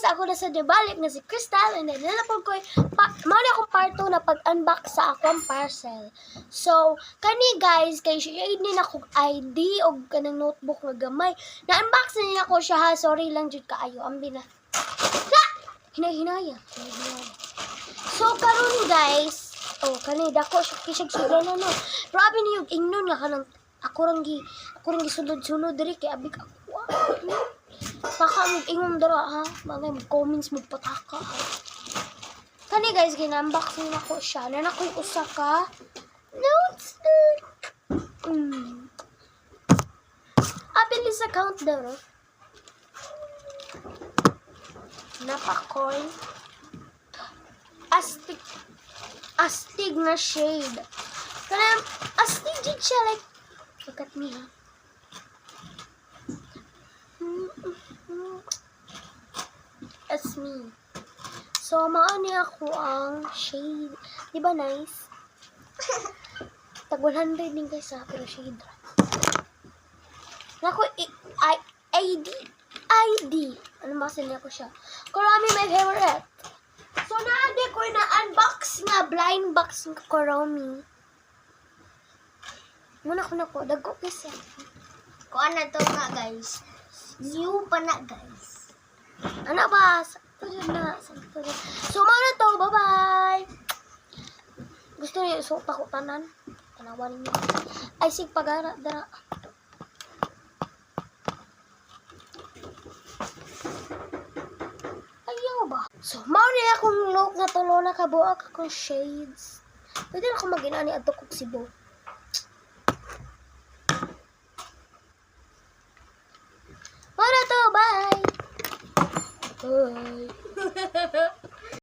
sa ako na sa debalik na si Crystal, and then nalapag ko muna akong part 2 na pag-unbox sa akong parcel. So, kani guys, kay shade ni akong ID o kanang notebook nga gamay. Na-unbox na nila ko siya ha, sorry lang jud kaayo, ambi na. Hinay-hinaya. So, karon guys, kani dako siya kisag sila na no. Grabe niyo ingnon nga kanang ako rang gi sulod-sulod diri kay abik ako. Baka mag-ingom dara ha, mga comments mo pataka. Kani guys, ginambak na ko siya. Na ako'y usa ka notes. Abilis account daw. Napakoy. Astig na shade. Kanang astig did siya like look at me ha. That's me. So, maani ako ang shade. Diba nice? Tag 100 din guys ha, pero shade. Naku, ID. Ano masin niya ko siya? Kurami my favorite. So, naade ko na unbox nga, blind box nga Kurami. Muna ko na ko, dago kasi. Kuha na to nga guys. New pa na guys. Ano ba? Sakto na. So, muna to. Bye-bye. Gusto niyo isok ako tanan? Tanawan niyo. Ay, sig pagara. Dara. Ayaw ba? So, mauna akong look na tulo na kabuak akong shades. Pwede na ako mag-inani at tukok sibo. Muna to. Bye. Bye.